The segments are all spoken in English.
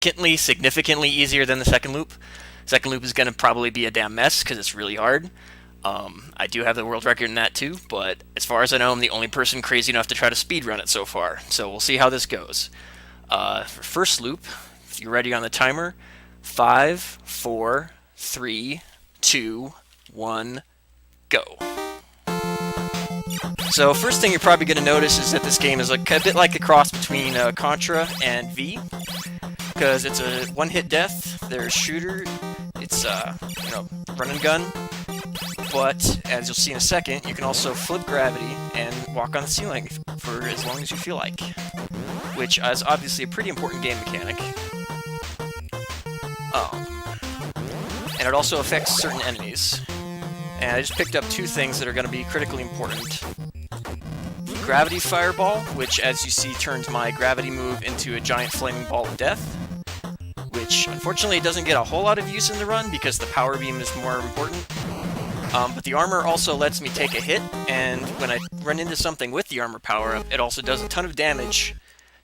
significantly easier than the second loop. Second loop is going to probably be a damn mess because it's really hard. I do have the world record in that too, but as far as I know, I'm the only person crazy enough to try to speedrun it so far. So we'll see how this goes. For first loop, if you're ready on the timer, 5, 4, 3, 2, 1, go. So first thing you're probably going to notice is that this game is a bit like a cross between Contra and V, because it's a one-hit death. There's shooter, it's run and gun, but as you'll see in a second, you can also flip gravity and walk on the ceiling for as long as you feel like, which is obviously a pretty important game mechanic. And it also affects certain enemies. And I just picked up two things that are going to be critically important. Gravity Fireball, which as you see turns my gravity move into a giant flaming ball of death, which unfortunately doesn't get a whole lot of use in the run because the power beam is more important. But the armor also lets me take a hit, and when I run into something with the armor power-up, it also does a ton of damage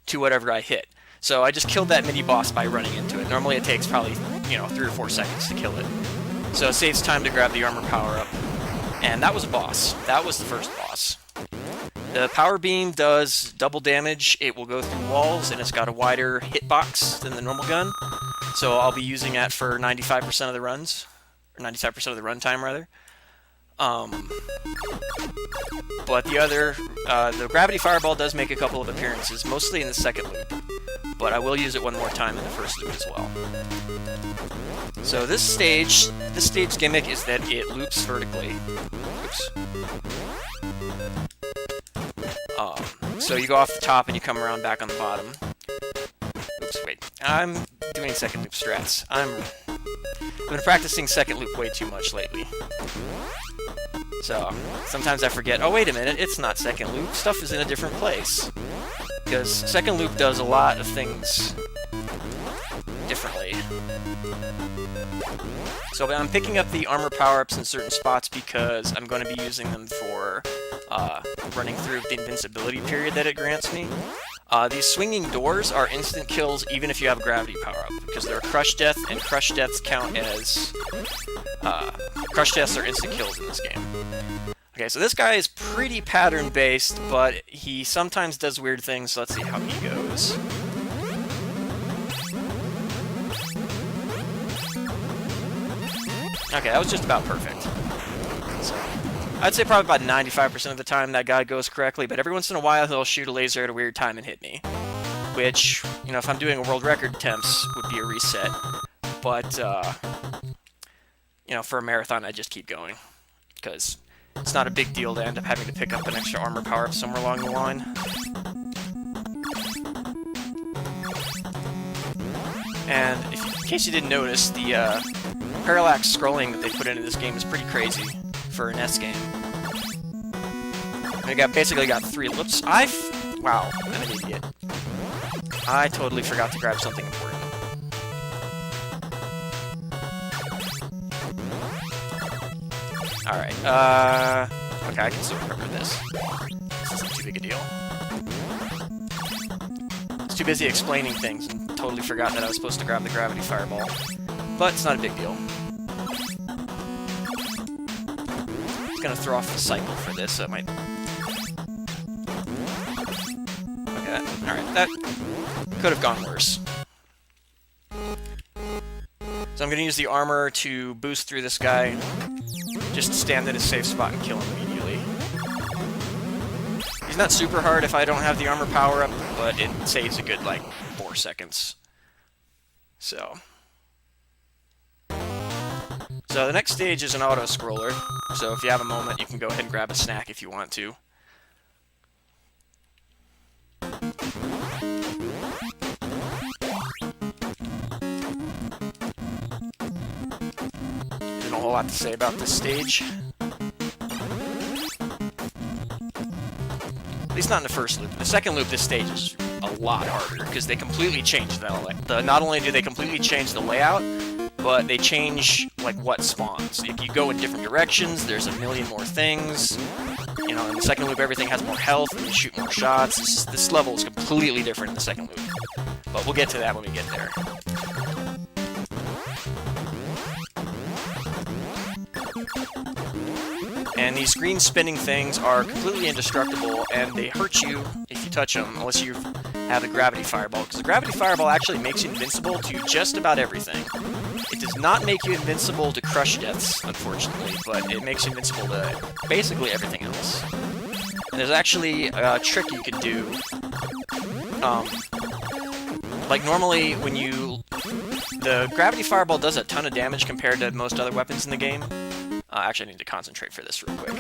to whatever I hit. So I just killed that mini-boss by running into it. Normally it takes probably, 3 or 4 seconds to kill it. So it saves time to grab the armor power-up. And that was a boss. That was the first boss. The power beam does double damage. It will go through walls, and it's got a wider hitbox than the normal gun. So I'll be using that for 95% of the runs. Or 95% of the runtime, rather. But the Gravity Fireball does make a couple of appearances, mostly in the second loop. But I will use it one more time in the first loop as well. So this stage gimmick is that it loops vertically. Oops. So you go off the top and you come around back on the bottom. Oops, wait. I'm doing second loop strats. I've been practicing second loop way too much lately. So, sometimes I forget, oh wait a minute, it's not second loop, stuff is in a different place. Because second loop does a lot of things differently. So I'm picking up the armor power-ups in certain spots because I'm going to be using them for running through the invincibility period that it grants me. These swinging doors are instant kills even if you have a gravity power-up, because they're a crush death, and crush deaths count as... crush deaths are instant kills in this game. Okay, so this guy is pretty pattern-based, but he sometimes does weird things, so let's see how he goes. Okay, that was just about perfect. So, I'd say probably about 95% of the time that guy goes correctly, but every once in a while he'll shoot a laser at a weird time and hit me. Which, if I'm doing a world record attempts, would be a reset. But, for a marathon I just keep going. Because it's not a big deal to end up having to pick up an extra armor power-up somewhere along the line. And in case you didn't notice, the parallax scrolling that they put into this game is pretty crazy for an NES game. I basically got 3 loops. Wow, I'm an idiot. I totally forgot to grab something important. Alright, okay, I can still remember this. This isn't too big a deal. I was too busy explaining things and totally forgot that I was supposed to grab the gravity fireball. But it's not a big deal. I'm gonna throw off the cycle for this, so it might... Okay, alright, that could have gone worse. So I'm gonna use the armor to boost through this guy. Just stand in a safe spot and kill him immediately. He's not super hard if I don't have the armor power up, but it saves a good, 4 seconds. So the next stage is an auto-scroller, so if you have a moment, you can go ahead and grab a snack if you want to. There's not a whole lot to say about this stage. At least not in the first loop. The second loop, this stage is a lot harder, because they completely changed not only do they completely change the layout, but they change, what spawns. You go in different directions, there's a million more things. In the second loop, everything has more health, and you shoot more shots. This level is completely different in the second loop. But we'll get to that when we get there. And these green spinning things are completely indestructible, and they hurt you if you touch them, unless you have a gravity fireball, because the gravity fireball actually makes you invincible to just about everything. It does not make you invincible to crush deaths, unfortunately, but it makes you invincible to basically everything else. And there's actually a trick you can do. Like normally when the gravity fireball does a ton of damage compared to most other weapons in the game. Actually, I need to concentrate for this real quick.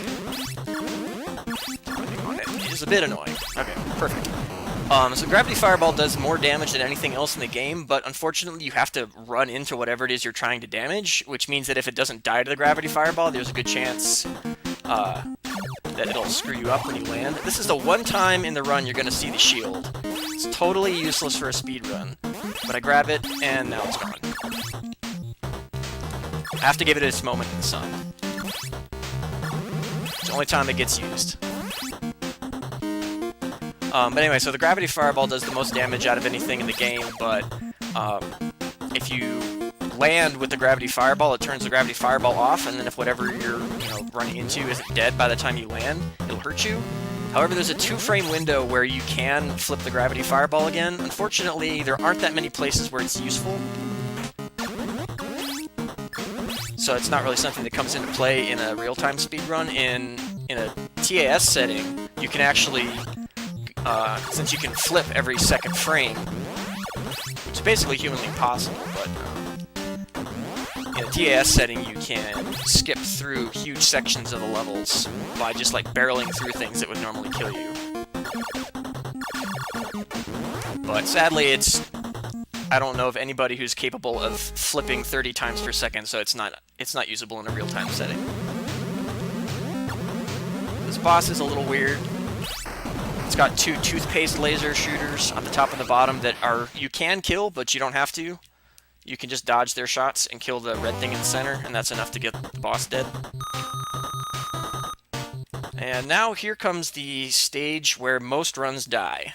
It is a bit annoying. Okay, perfect. So Gravity Fireball does more damage than anything else in the game, but unfortunately you have to run into whatever it is you're trying to damage, which means that if it doesn't die to the Gravity Fireball, there's a good chance that it'll screw you up when you land. This is the one time in the run you're going to see the shield. It's totally useless for a speed run, but I grab it, and now it's gone. I have to give it its moment in the sun. It's the only time it gets used. But anyway, so the Gravity Fireball does the most damage out of anything in the game, but if you land with the Gravity Fireball, it turns the Gravity Fireball off, and then if whatever you're running into isn't dead by the time you land, it'll hurt you. However, there's a 2-frame window where you can flip the Gravity Fireball again. Unfortunately, there aren't that many places where it's useful. So it's not really something that comes into play in a real-time speedrun. In a TAS setting, you can actually, since you can flip every second frame, which is basically humanly impossible, but in a TAS setting you can skip through huge sections of the levels by just like barreling through things that would normally kill you. But sadly, I don't know of anybody who's capable of flipping 30 times per second, so it's not usable in a real-time setting. This boss is a little weird. It's got 2 toothpaste laser shooters on the top and the bottom that you can kill, but you don't have to. You can just dodge their shots and kill the red thing in the center, and that's enough to get the boss dead. And now here comes the stage where most runs die,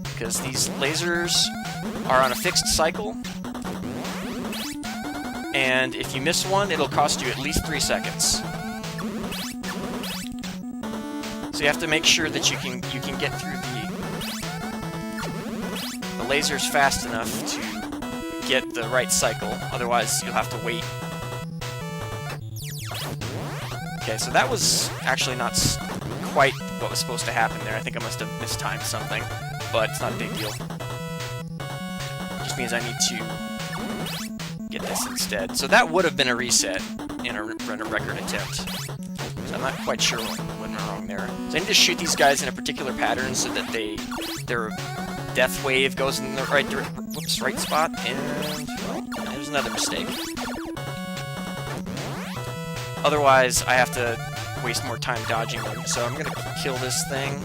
because these lasers are on a fixed cycle, and if you miss one, it'll cost you at least 3 seconds. So you have to make sure that you can get through the lasers fast enough to get the right cycle, otherwise you'll have to wait. Okay, so that was actually not quite what was supposed to happen there. I think I must have mistimed something, but it's not a big deal. Just means I need to get this instead. So that would have been a reset in a record attempt. So I'm not quite sure what went wrong there. So I need to shoot these guys in a particular pattern so that their death wave goes in the right spot, and well, there's another mistake. Otherwise, I have to waste more time dodging them. So I'm gonna kill this thing.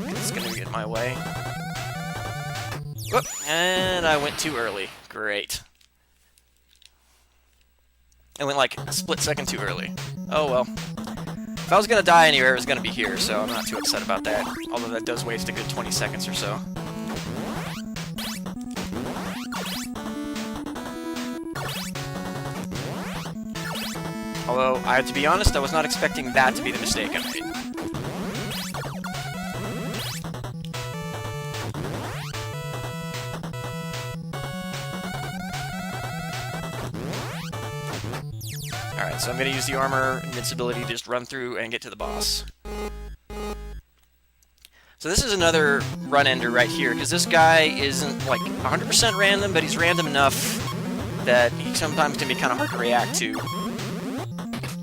It's gonna get in my way. Whoop! And I went too early. Great. I went like a split second too early. Oh well. If I was gonna die anywhere, it was gonna be here, so I'm not too upset about that. Although that does waste a good 20 seconds or so. Although, I have to be honest, I was not expecting that to be the mistake I made. Alright, so I'm going to use the armor invincibility to just run through and get to the boss. So this is another run ender right here, because this guy isn't like 100% random, but he's random enough that he sometimes can be kind of hard to react to.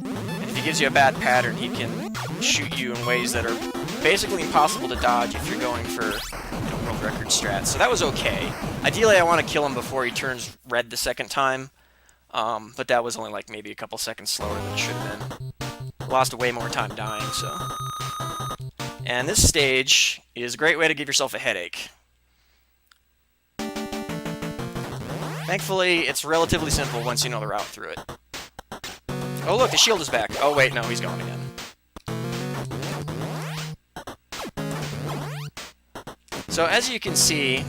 And if he gives you a bad pattern, he can shoot you in ways that are basically impossible to dodge if you're going for world record strats. So that was okay. Ideally, I want to kill him before he turns red the second time. But that was only like maybe a couple seconds slower than it should have been. Lost way more time dying, so. And this stage is a great way to give yourself a headache. Thankfully, it's relatively simple once you know the route through it. Oh look, the shield is back. Oh wait, no, he's gone again. So as you can see,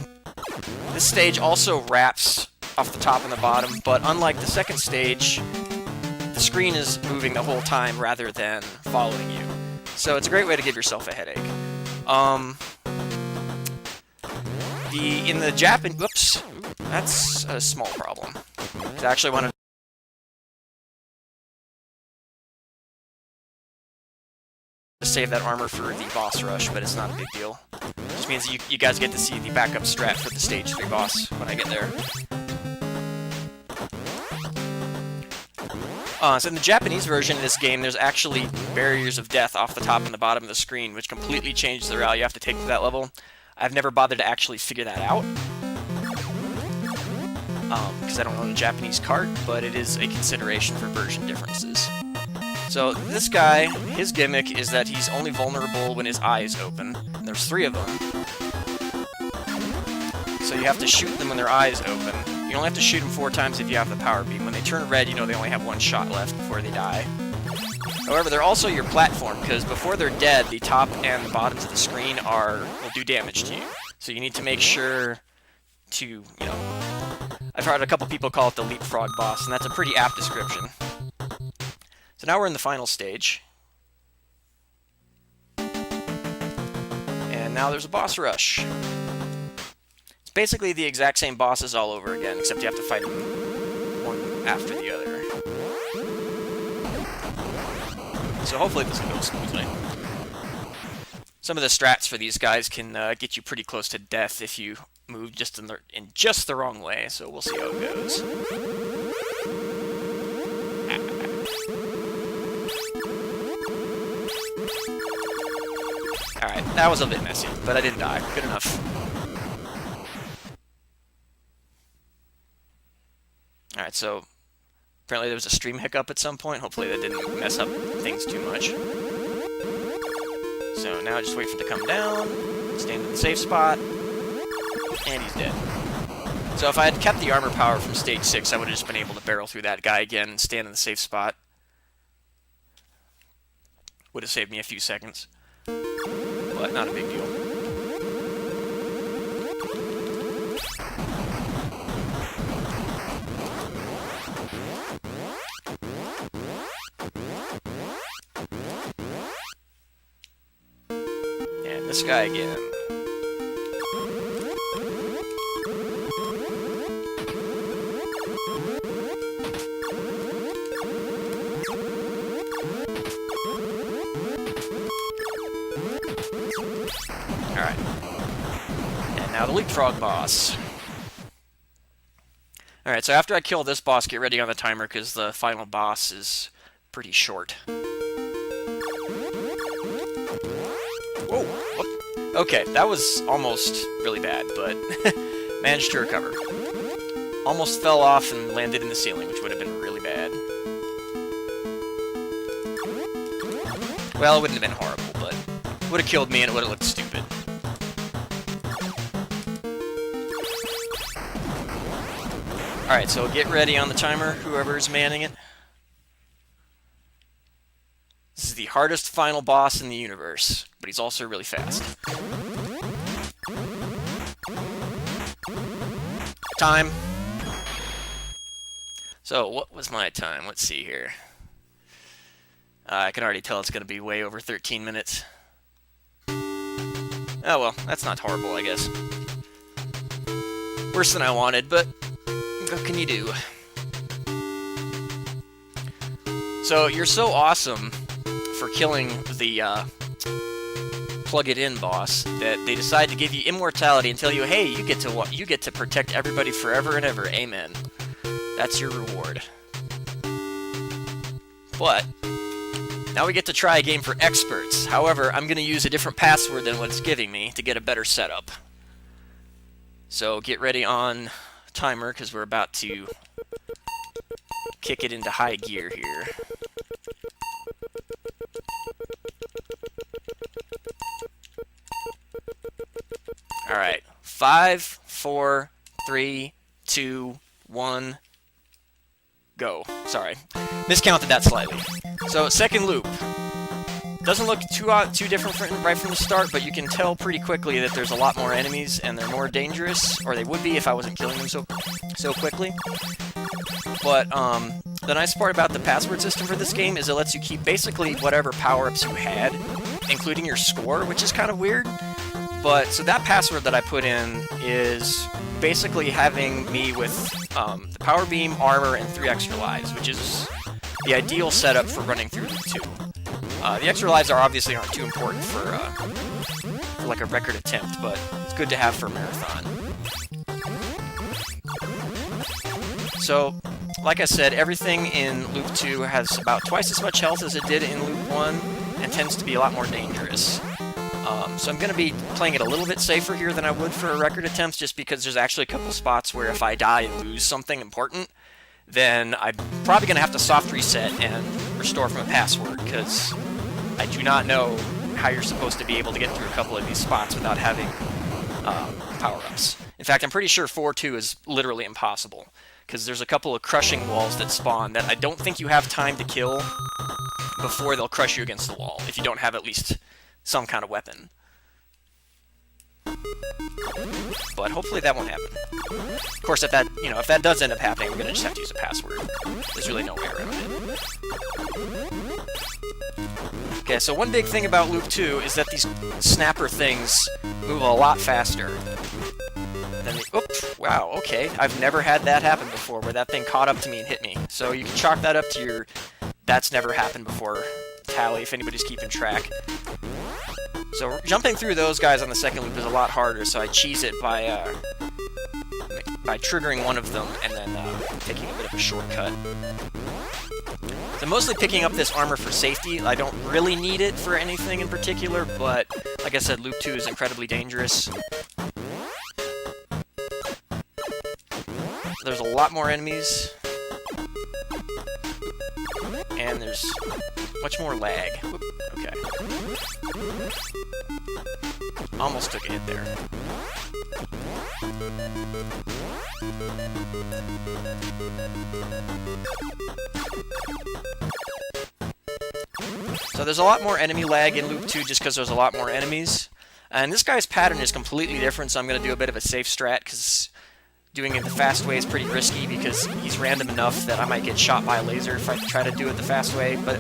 this stage also wraps off the top and the bottom, but unlike the second stage, the screen is moving the whole time rather than following you. So it's a great way to give yourself a headache. In the Japan... Whoops. That's a small problem. I actually want to save that armor for the boss rush, but it's not a big deal. It just means you guys get to see the backup strat for the stage 3 boss when I get there. So in the Japanese version of this game, there's actually barriers of death off the top and the bottom of the screen, which completely changes the route you have to take to that level. I've never bothered to actually figure that out, because I don't own a Japanese cart, but it is a consideration for version differences. So this guy, his gimmick is that he's only vulnerable when his eye is open, and there's 3 of them. So you have to shoot them when their eye is open. You only have to shoot them 4 times if you have the power beam. When they turn red, you know they only have 1 shot left before they die. However, they're also your platform, because before they're dead, the top and the bottoms of the screen will do damage to you. So you need to make sure to, you know... I've heard a couple people call it the leapfrog boss, and that's a pretty apt description. So now we're in the final stage. And now there's a boss rush. It's basically the exact same bosses all over again, except you have to fight them one after the other. So hopefully this will go smoothly. Some of the strats for these guys can get you pretty close to death if you move just in just the wrong way, so we'll see how it goes. Alright, that was a bit messy, but I didn't die. Good enough. Alright, so apparently there was a stream hiccup at some point. Hopefully that didn't mess up things too much. So now I just wait for it to come down, stand in the safe spot, and he's dead. So if I had kept the armor power from stage 6, I would have just been able to barrel through that guy again and stand in the safe spot. Would have saved me a few seconds. But not a big deal. And this guy again. Alright. And now the leapfrog boss. Alright, so after I kill this boss, get ready on the timer, because the final boss is pretty short. Whoa! Whoop. Okay, that was almost really bad, but managed to recover. Almost fell off and landed in the ceiling, which would have been really bad. Well, it wouldn't have been horrible, but would have killed me and it would have looked stupid. Alright, so get ready on the timer, whoever's manning it. This is the hardest final boss in the universe, but he's also really fast. Time. So, what was my time? Let's see here. I can already tell it's going to be way over 13 minutes. Oh well, that's not horrible, I guess. Worse than I wanted, but what can you do? So, you're so awesome for killing the plug-it-in boss that they decide to give you immortality and tell you, hey, you get to protect everybody forever and ever. Amen. That's your reward. But now we get to try a game for experts. However, I'm going to use a different password than what it's giving me to get a better setup. So get ready on timer, because we're about to kick it into high gear here. Alright. 5, 4, 3, 2, 1... Go. Sorry. Miscounted that slightly. So, second loop. Doesn't look too different right from the start, but you can tell pretty quickly that there's a lot more enemies, and they're more dangerous, or they would be if I wasn't killing them so quickly. But, the nice part about the password system for this game is it lets you keep basically whatever power-ups you had, including your score, which is kind of weird. But, so that password that I put in is basically having me with the power beam, armor, and 3 extra lives, which is the ideal setup for running through Loop 2. The extra lives obviously aren't too important for like a record attempt, but it's good to have for a marathon. So, like I said, everything in Loop 2 has about twice as much health as it did in Loop 1, and tends to be a lot more dangerous. So I'm going to be playing it a little bit safer here than I would for a record attempts, just because there's actually a couple spots where if I die and lose something important, then I'm probably going to have to soft reset and restore from a password, because I do not know how you're supposed to be able to get through a couple of these spots without having power-ups. In fact, I'm pretty sure 4-2 is literally impossible, because there's a couple of crushing walls that spawn that I don't think you have time to kill before they'll crush you against the wall, if you don't have at least some kind of weapon. But hopefully that won't happen. Of course, if that does end up happening, I'm gonna just have to use a password. There's really no way around it. Okay, so one big thing about Loop 2 is that these snapper things move a lot faster than the... Oops, wow, okay. I've never had that happen before, where that thing caught up to me and hit me. So you can chalk that up to your "that's never happened before" tally, if anybody's keeping track. So jumping through those guys on the second loop is a lot harder, so I cheese it by triggering one of them and then taking a bit of a shortcut. So I'm mostly picking up this armor for safety. I don't really need it for anything in particular, but like I said, Loop 2 is incredibly dangerous. There's a lot more enemies, and there's much more lag. Whoop, okay. Almost took a hit there. So there's a lot more enemy lag in Loop 2 just because there's a lot more enemies. And this guy's pattern is completely different, so I'm going to do a bit of a safe strat, because doing it the fast way is pretty risky, because he's random enough that I might get shot by a laser if I try to do it the fast way. But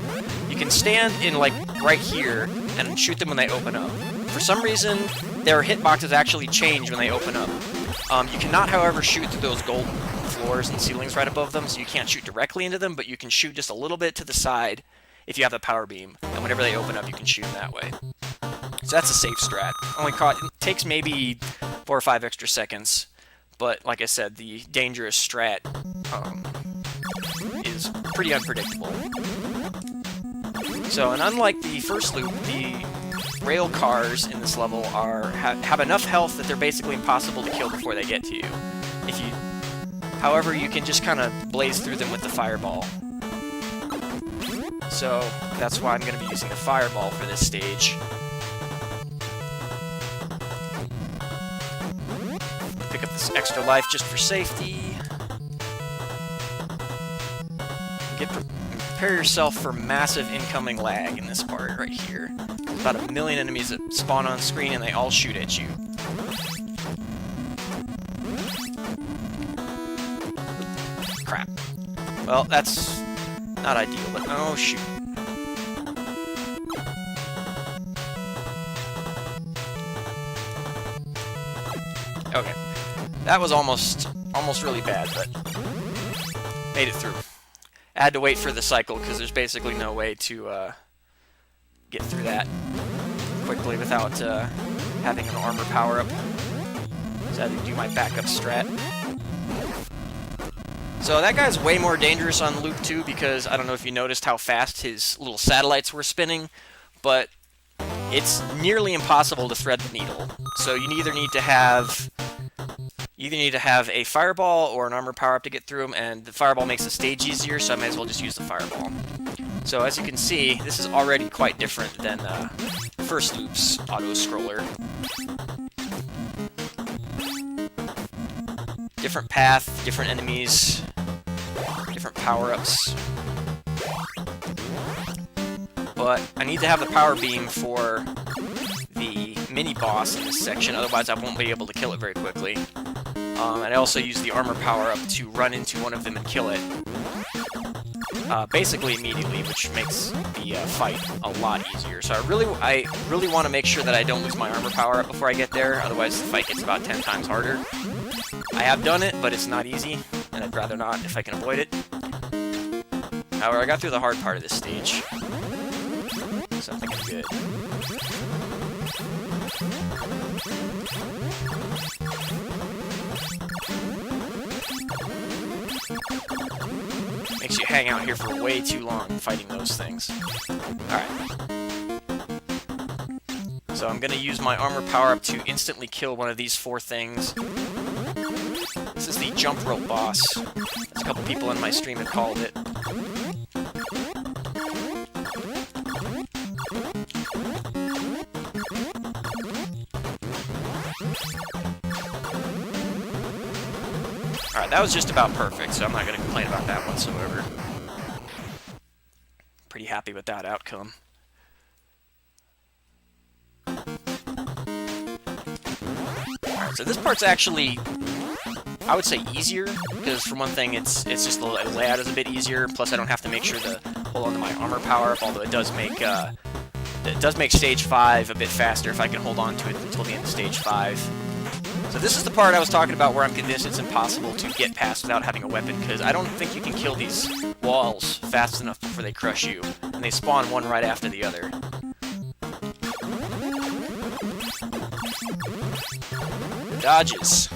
you can stand in, like, right here and shoot them when they open up. For some reason, their hitboxes actually change when they open up. You cannot, however, shoot through those gold floors and ceilings right above them, so you can't shoot directly into them, but you can shoot just a little bit to the side if you have the power beam, and whenever they open up, you can shoot them that way. So that's a safe strat. It takes maybe 4 or 5 extra seconds, but like I said, the dangerous strat is pretty unpredictable. So, and unlike the first loop, the rail cars in this level have enough health that they're basically impossible to kill before they get to you. However, you can just kind of blaze through them with the fireball. So that's why I'm going to be using the fireball for this stage. Pick up this extra life just for safety. Prepare yourself for massive incoming lag in this part right here. There's about 1 million enemies that spawn on screen and they all shoot at you. Crap. Well, that's not ideal, but oh shoot. Okay. That was almost really bad, but made it through. I had to wait for the cycle because there's basically no way to get through that quickly without having an armor power-up. So I had to do my backup strat. So that guy's way more dangerous on Loop 2 because I don't know if you noticed how fast his little satellites were spinning, but it's nearly impossible to thread the needle. So you either need to have a fireball or an armor power-up to get through them, and the fireball makes the stage easier, so I might as well just use the fireball. So as you can see, this is already quite different than first Loop's auto-scroller. Different path, different enemies, different power-ups. But I need to have the power beam for the mini-boss in this section, otherwise I won't be able to kill it very quickly. And I also use the armor power-up to run into one of them and kill it. basically immediately, which makes the fight a lot easier. So I really want to make sure that I don't lose my armor power up before I get there, otherwise the fight gets about 10 times harder. I have done it, but it's not easy, and I'd rather not if I can avoid it. However, I got through the hard part of this stage, so I think I'm good. Makes you hang out here for way too long fighting those things. Alright. So I'm gonna use my armor power-up to instantly kill one of these 4 things. This is the jump rope boss, as a couple people in my stream have called it. Alright, that was just about perfect, so I'm not going to complain about that whatsoever. Pretty happy with that outcome. Alright, so this part's actually, I would say, easier, because for one thing, it's just the layout is a bit easier, plus I don't have to make sure to hold on to my armor power-up, although it does make stage 5 a bit faster if I can hold on to it until the end of stage 5. So this is the part I was talking about where I'm convinced it's impossible to get past without having a weapon, because I don't think you can kill these walls fast enough before they crush you, and they spawn one right after the other. Dodges.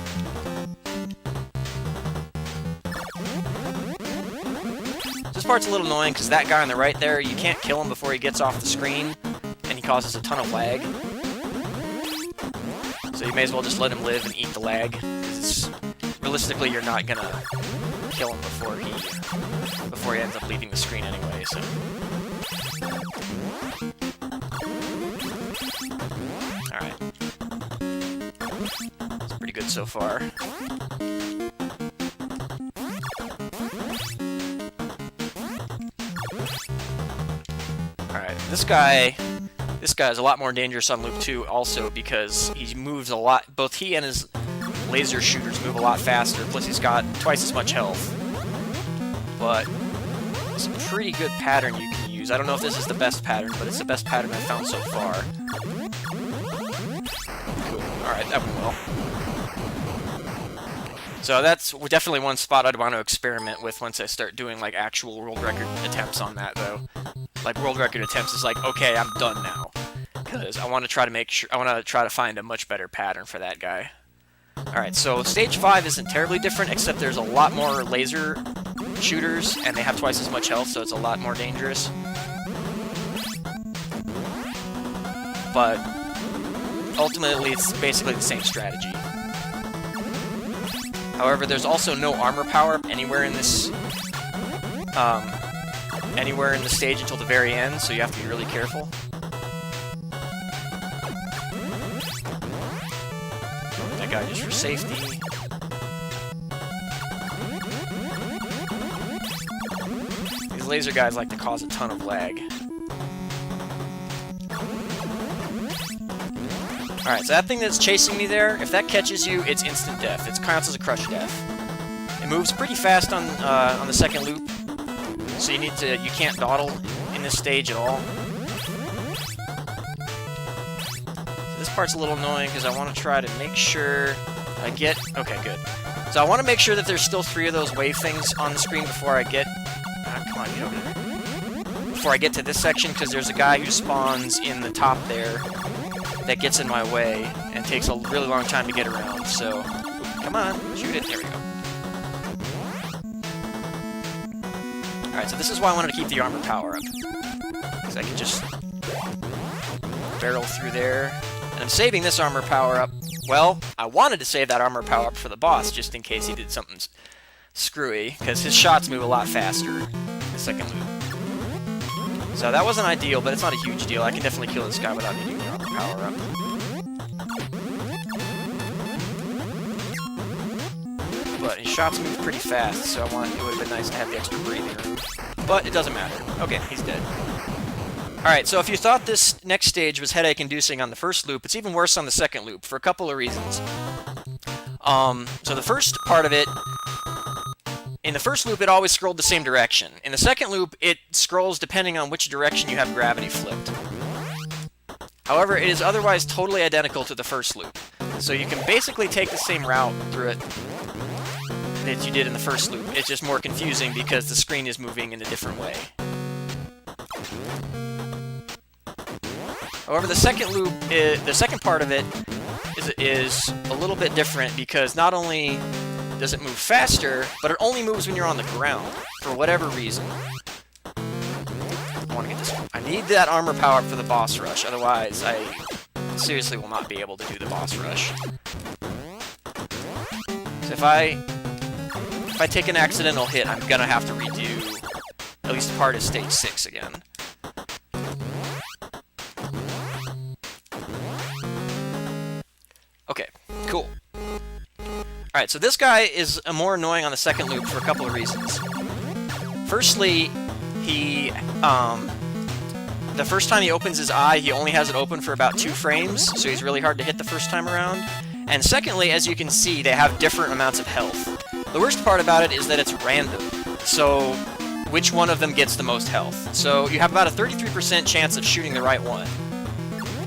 This part's a little annoying, because that guy on the right there, you can't kill him before he gets off the screen, and he causes a ton of lag. So you may as well just let him live and eat the lag, because realistically you're not gonna kill him before he ends up leaving the screen anyway, so. Alright. It's pretty good so far. Alright, this guy is a lot more dangerous on Loop 2 also because he moves a lot, both he and his laser shooters move a lot faster, plus he's got twice as much health. But it's a pretty good pattern you can use. I don't know if this is the best pattern, but it's the best pattern I've found so far. Cool. Alright, that went well. So that's definitely one spot I'd want to experiment with once I start doing like actual world record attempts on that, though. Like world record attempts is like, okay, I'm done now, because I want to try to find a much better pattern for that guy. All right, so stage 5 isn't terribly different, except there's a lot more laser shooters, and they have twice as much health, so it's a lot more dangerous. But ultimately, it's basically the same strategy. However, there's also no armor power anywhere in this stage until the very end, so you have to be really careful. That guy just for safety. These laser guys like to cause a ton of lag. Alright, so that thing that's chasing me there, if that catches you, it's instant death. It counts as a crush death. It moves pretty fast on the second loop, so you can't dawdle in this stage at all. So this part's a little annoying because I want to try to make sure I get... Okay, good. So I want to make sure that there's still 3 of those wave things on the screen before I get... come on, get over there. Before I get to this section, because there's a guy who spawns in the top there that gets in my way and takes a really long time to get around, so... Come on, shoot it. There we go. Alright, so this is why I wanted to keep the armor power up. Because I can just barrel through there. And I'm saving this armor power up. Well, I wanted to save that armor power up for the boss, just in case he did something screwy, because his shots move a lot faster in the second loop. So that wasn't ideal, but it's not a huge deal. I can definitely kill this guy without needing the armor power up. But his shots move pretty fast, so it would have been nice to have the extra breathing room. But it doesn't matter. Okay, he's dead. Alright, so if you thought this next stage was headache-inducing on the first loop, it's even worse on the second loop, for a couple of reasons. So the first part of it in the first loop, it always scrolled the same direction. In the second loop, it scrolls depending on which direction you have gravity flipped. However, it is otherwise totally identical to the first loop. So you can basically take the same route through it that you did in the first loop. It's just more confusing because the screen is moving in a different way. However, the second loop, the second part of it is a little bit different because not only does it move faster, but it only moves when you're on the ground, for whatever reason. I want to get this one. I need that armor power up for the boss rush, otherwise I seriously will not be able to do the boss rush. So if I take an accidental hit, I'm gonna have to redo at least part of stage 6 again. Okay, cool. Alright, so this guy is more annoying on the second loop for a couple of reasons. Firstly, the first time he opens his eye, he only has it open for about 2 frames, so he's really hard to hit the first time around. And secondly, as you can see, they have different amounts of health. The worst part about it is that it's random, so which one of them gets the most health. So you have about a 33% chance of shooting the right one,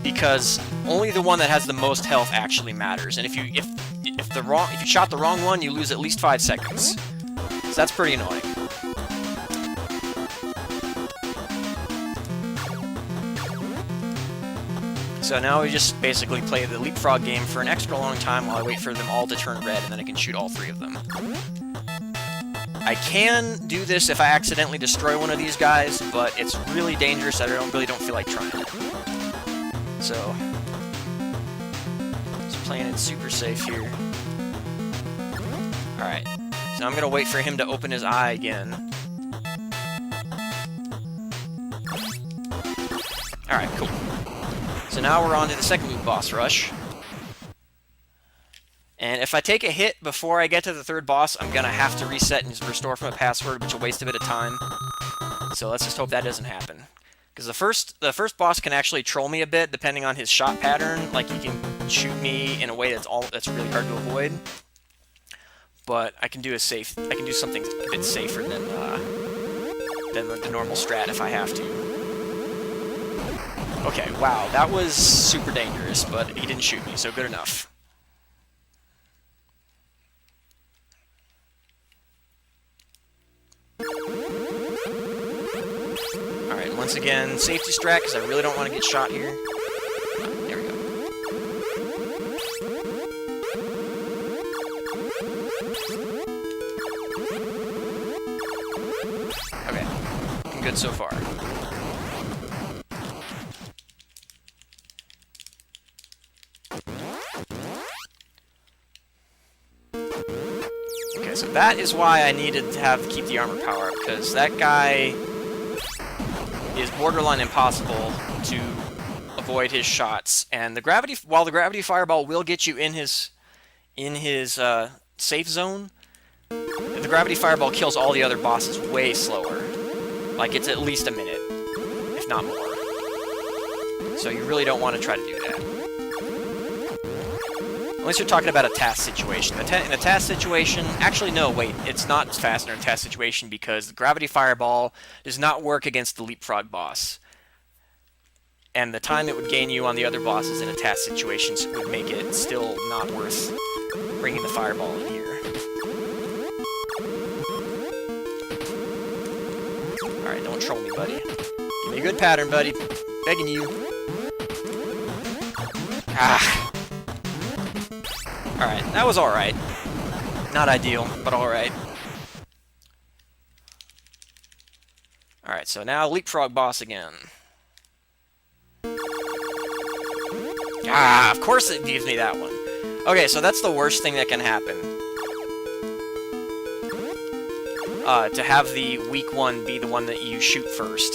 because only the one that has the most health actually matters. And if you shot the wrong one, you lose at least 5 seconds. So that's pretty annoying. So now we just basically play the leapfrog game for an extra long time while I wait for them all to turn red, and then I can shoot all 3 of them. I can do this if I accidentally destroy one of these guys, but it's really dangerous. I really don't feel like trying it. So, just playing it super safe here. Alright, so I'm gonna wait for him to open his eye again. Alright, cool. So now we're on to the second loop boss rush. And if I take a hit before I get to the third boss, I'm gonna have to reset and restore from a password, which will waste a bit of time. So let's just hope that doesn't happen. Because the first boss can actually troll me a bit, depending on his shot pattern. Like, he can shoot me in a way that's really hard to avoid. But I can do something a bit safer than the normal strat if I have to. Okay, wow, that was super dangerous, but he didn't shoot me, so good enough. Alright, once again, safety strat, because I really don't want to get shot here. There we go. Okay, looking good so far. Okay, so that is why I needed to keep the armor power up, because that guy is borderline impossible to avoid his shots, and while the gravity fireball will get you in his safe zone, the gravity fireball kills all the other bosses way slower. Like, it's at least a minute, if not more. So you really don't want to try to do that. Unless you're talking about a task situation. In a task situation... Actually, no, wait. It's not faster in a task situation because the gravity fireball does not work against the leapfrog boss. And the time it would gain you on the other bosses in a task situation would make it still not worth bringing the fireball in here. Alright, don't troll me, buddy. Give me a good pattern, buddy. Begging you. Ah! Alright, that was alright. Not ideal, but alright. Alright, so now leapfrog boss again. Ah, of course it gives me that one. Okay, so that's the worst thing that can happen. To have the weak one be the one that you shoot first.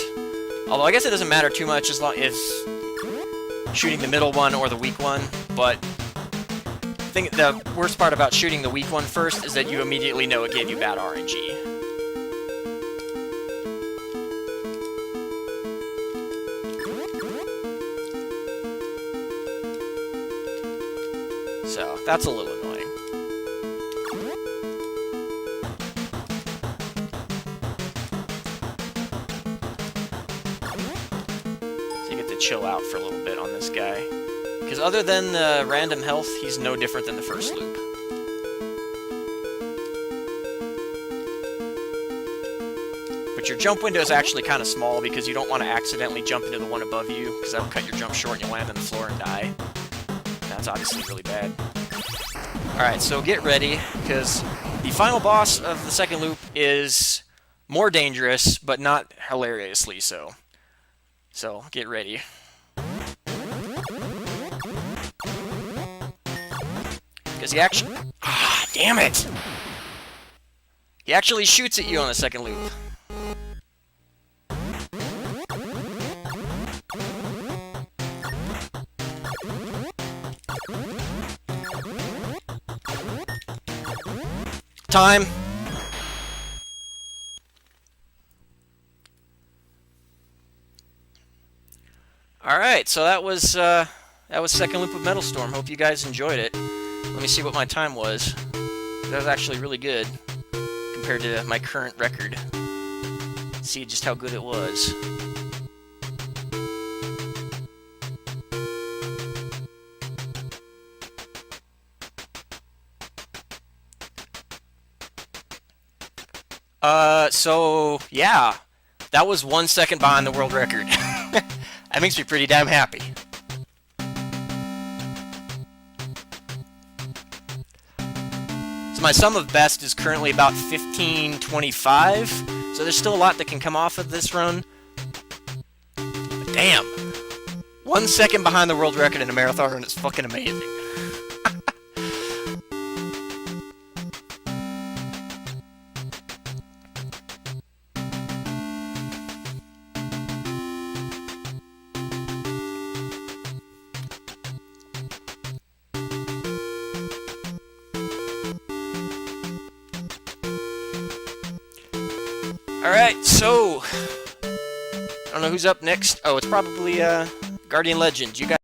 Although I guess it doesn't matter too much as long as shooting the middle one or the weak one, but the worst part about shooting the weak one first is that you immediately know it gave you bad RNG. So, that's a little annoying. chill out for a little bit on this guy. Because other than random health, he's no different than the first loop. But your jump window is actually kind of small because you don't want to accidentally jump into the one above you, because that'll cut your jump short and you'll land on the floor and die. That's obviously really bad. Alright, so get ready, because the final boss of the second loop is more dangerous, but not hilariously so. So, get ready. Because he actually... Ah, damn it! He actually shoots at you on the second loop. Time. Alright, so that was second loop of Metal Storm. Hope you guys enjoyed it. Let me see what my time was. That was actually really good compared to my current record. See just how good it was. So, yeah. That was 1 second behind the world record. That makes me pretty damn happy. So my sum of best is currently about 1525, so there's still a lot that can come off of this run. But damn! 1 second behind the world record in a marathon run is fucking amazing. Alright, so... I don't know who's up next. Oh, it's probably, Guardian Legends. You guys...